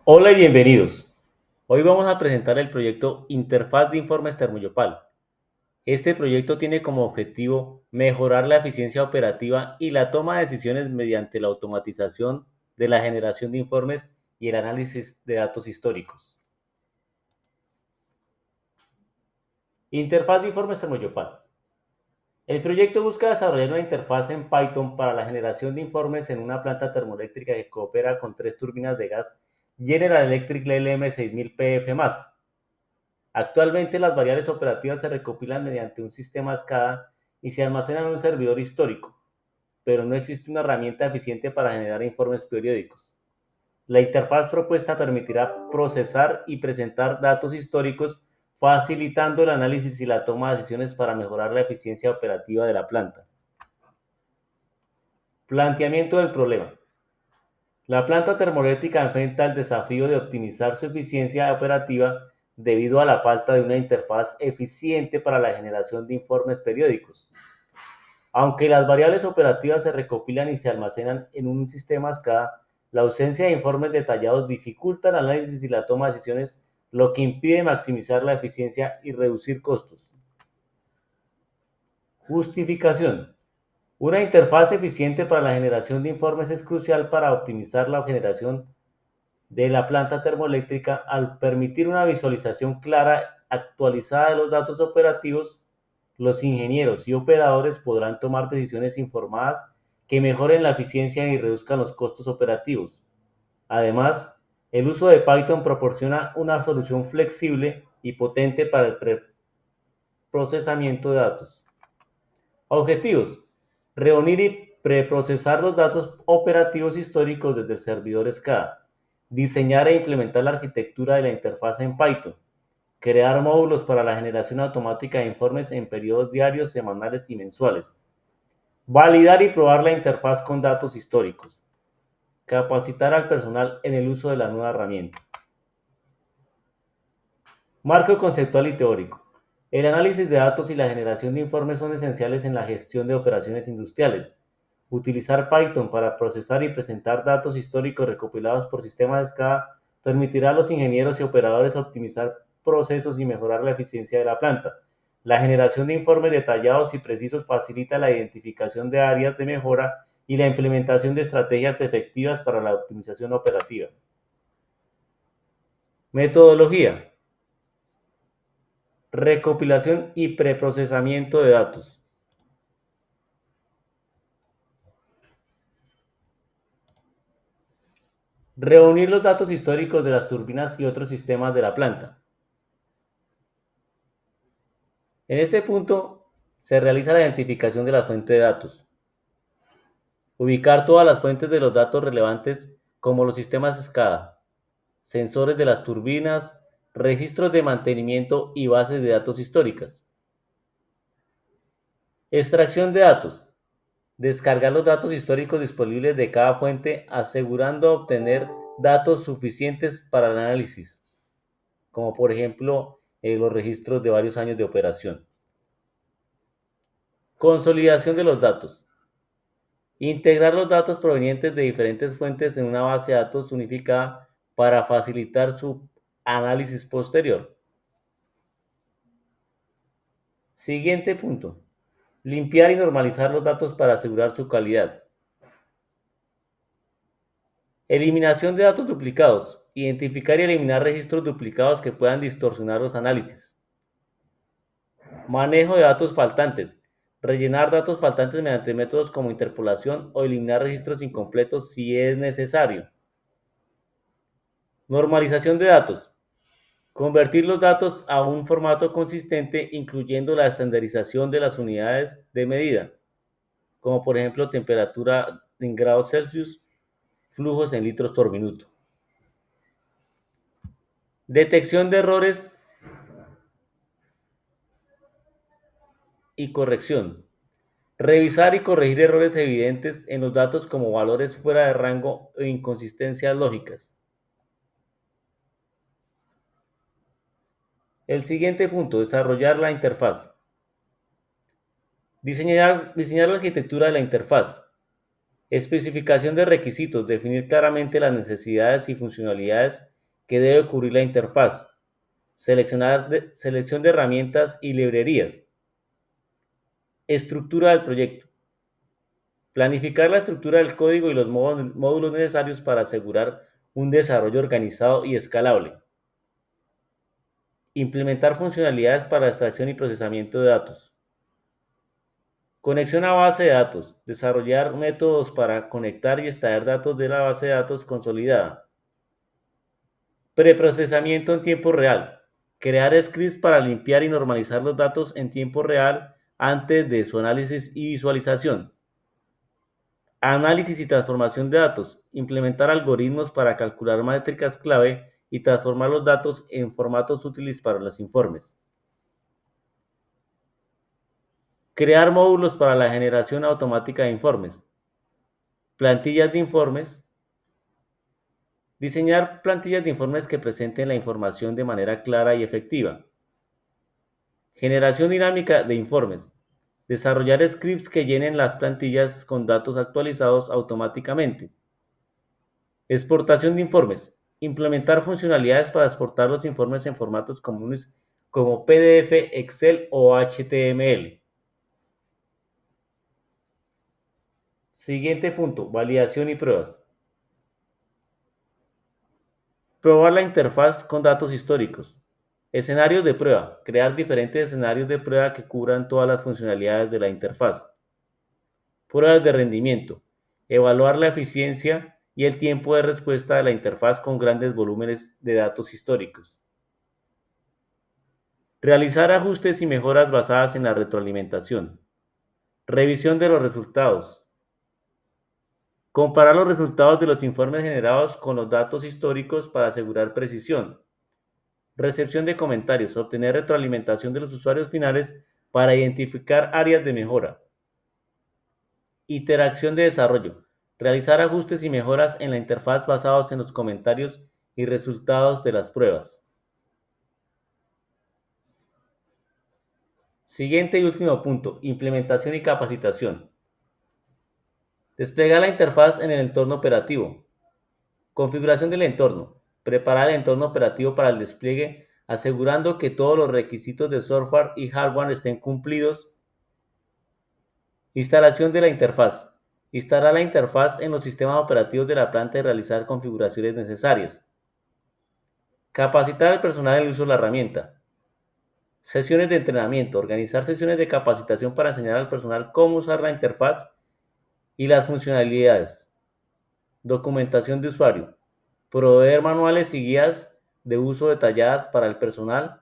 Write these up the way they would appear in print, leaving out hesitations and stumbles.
Hola y bienvenidos. Hoy vamos a presentar el proyecto Interfaz de Informes Termoyopal. Este proyecto tiene como objetivo mejorar la eficiencia operativa y la toma de decisiones mediante la automatización de la generación de informes y el análisis de datos históricos. Interfaz de Informes Termoyopal. El proyecto busca desarrollar una interfaz en Python para la generación de informes en una planta termoeléctrica que coopera con tres turbinas de gas General Electric LM6000 PF+. Actualmente las variables operativas se recopilan mediante un sistema SCADA y se almacenan en un servidor histórico, pero no existe una herramienta eficiente para generar informes periódicos. La interfaz propuesta permitirá procesar y presentar datos históricos, facilitando el análisis y la toma de decisiones para mejorar la eficiencia operativa de la planta. Planteamiento del problema. La planta termoeléctrica enfrenta el desafío de optimizar su eficiencia operativa debido a la falta de una interfaz eficiente para la generación de informes periódicos. Aunque las variables operativas se recopilan y se almacenan en un sistema SCADA, la ausencia de informes detallados dificulta el análisis y la toma de decisiones, lo que impide maximizar la eficiencia y reducir costos. Justificación. Una interfaz eficiente para la generación de informes es crucial para optimizar la generación de la planta termoeléctrica al permitir una visualización clara, actualizada de los datos operativos. Los ingenieros y operadores podrán tomar decisiones informadas que mejoren la eficiencia y reduzcan los costos operativos. Además, el uso de Python proporciona una solución flexible y potente para el preprocesamiento de datos. Objetivos: reunir y preprocesar los datos operativos históricos desde el servidor SCADA, diseñar e implementar la arquitectura de la interfaz en Python, crear módulos para la generación automática de informes en periodos diarios, semanales y mensuales, validar y probar la interfaz con datos históricos, capacitar al personal en el uso de la nueva herramienta. Marco conceptual y teórico. El análisis de datos y la generación de informes son esenciales en la gestión de operaciones industriales. Utilizar Python para procesar y presentar datos históricos recopilados por sistemas SCADA permitirá a los ingenieros y operadores optimizar procesos y mejorar la eficiencia de la planta. La generación de informes detallados y precisos facilita la identificación de áreas de mejora y la implementación de estrategias efectivas para la optimización operativa. Metodología: recopilación y preprocesamiento de datos. Reunir los datos históricos de las turbinas y otros sistemas de la planta. En este punto se realiza la identificación de la fuente de datos. Ubicar todas las fuentes de los datos relevantes como los sistemas SCADA, sensores de las turbinas, registros de mantenimiento y bases de datos históricas. Extracción de datos: descargar los datos históricos disponibles de cada fuente, asegurando obtener datos suficientes para el análisis, como por ejemplo los registros de varios años de operación. Consolidación de los datos: integrar los datos provenientes de diferentes fuentes en una base de datos unificada para facilitar su análisis posterior. Siguiente punto: limpiar y normalizar los datos para asegurar su calidad. Eliminación de datos duplicados: identificar y eliminar registros duplicados que puedan distorsionar los análisis. Manejo de datos faltantes: rellenar datos faltantes mediante métodos como interpolación o eliminar registros incompletos si es necesario. Normalización de datos: convertir los datos a un formato consistente, incluyendo la estandarización de las unidades de medida, como por ejemplo temperatura en grados Celsius, flujos en litros por minuto. Detección de errores y corrección: revisar y corregir errores evidentes en los datos como valores fuera de rango o inconsistencias lógicas. El siguiente punto: desarrollar la interfaz. Diseñar la arquitectura de la interfaz. Especificación de requisitos: definir claramente las necesidades y funcionalidades que debe cubrir la interfaz, selección de herramientas y librerías, estructura del proyecto, planificar la estructura del código y los módulos necesarios para asegurar un desarrollo organizado y escalable, implementar funcionalidades para extracción y procesamiento de datos, conexión a base de datos, desarrollar métodos para conectar y extraer datos de la base de datos consolidada, preprocesamiento en tiempo real, crear scripts para limpiar y normalizar los datos en tiempo real antes de su análisis y visualización, análisis y transformación de datos, implementar algoritmos para calcular métricas clave y transformar los datos en formatos útiles para los informes. Crear módulos para la generación automática de informes. Plantillas de informes. Diseñar plantillas de informes que presenten la información de manera clara y efectiva. Generación dinámica de informes. Desarrollar scripts que llenen las plantillas con datos actualizados automáticamente. Exportación de informes. Implementar funcionalidades para exportar los informes en formatos comunes como PDF, Excel o HTML. Siguiente punto, validación y pruebas. Probar la interfaz con datos históricos. Escenarios de prueba. Crear diferentes escenarios de prueba que cubran todas las funcionalidades de la interfaz. Pruebas de rendimiento. Evaluar la eficiencia y el tiempo de respuesta de la interfaz con grandes volúmenes de datos históricos. Realizar ajustes y mejoras basadas en la retroalimentación. Revisión de los resultados. Comparar los resultados de los informes generados con los datos históricos para asegurar precisión. Recepción de comentarios. Obtener retroalimentación de los usuarios finales para identificar áreas de mejora. Iteración de desarrollo. Realizar ajustes y mejoras en la interfaz basados en los comentarios y resultados de las pruebas. Siguiente y último punto. Implementación y capacitación. Desplegar la interfaz en el entorno operativo. Configuración del entorno. Preparar el entorno operativo para el despliegue, asegurando que todos los requisitos de software y hardware estén cumplidos. Instalación de la interfaz. Instalar la interfaz en los sistemas operativos de la planta y realizar configuraciones necesarias. Capacitar al personal en el uso de la herramienta. Sesiones de entrenamiento. Organizar sesiones de capacitación para enseñar al personal cómo usar la interfaz y las funcionalidades. Documentación de usuario. Proveer manuales y guías de uso detalladas para el personal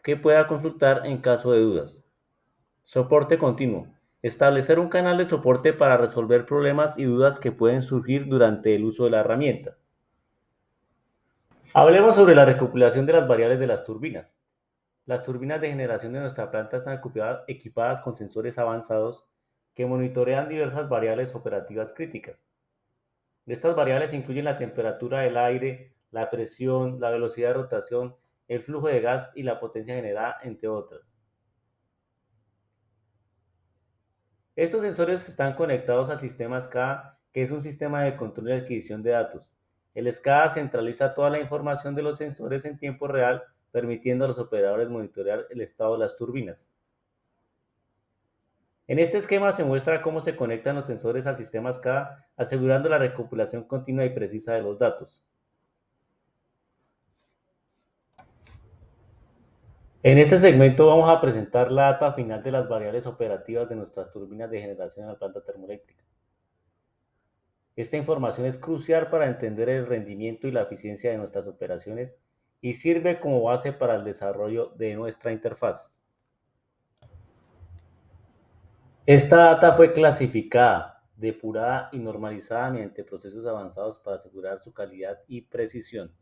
que pueda consultar en caso de dudas. Soporte continuo. Establecer un canal de soporte para resolver problemas y dudas que pueden surgir durante el uso de la herramienta. Hablemos sobre la recopilación de las variables de las turbinas. Las turbinas de generación de nuestra planta están equipadas con sensores avanzados que monitorean diversas variables operativas críticas. Estas variables incluyen la temperatura del aire, la presión, la velocidad de rotación, el flujo de gas y la potencia generada, entre otras. Estos sensores están conectados al sistema SCADA, que es un sistema de control y adquisición de datos. El SCADA centraliza toda la información de los sensores en tiempo real, permitiendo a los operadores monitorear el estado de las turbinas. En este esquema se muestra cómo se conectan los sensores al sistema SCADA, asegurando la recopilación continua y precisa de los datos. En este segmento vamos a presentar la data final de las variables operativas de nuestras turbinas de generación en la planta termoeléctrica. Esta información es crucial para entender el rendimiento y la eficiencia de nuestras operaciones y sirve como base para el desarrollo de nuestra interfaz. Esta data fue clasificada, depurada y normalizada mediante procesos avanzados para asegurar su calidad y precisión.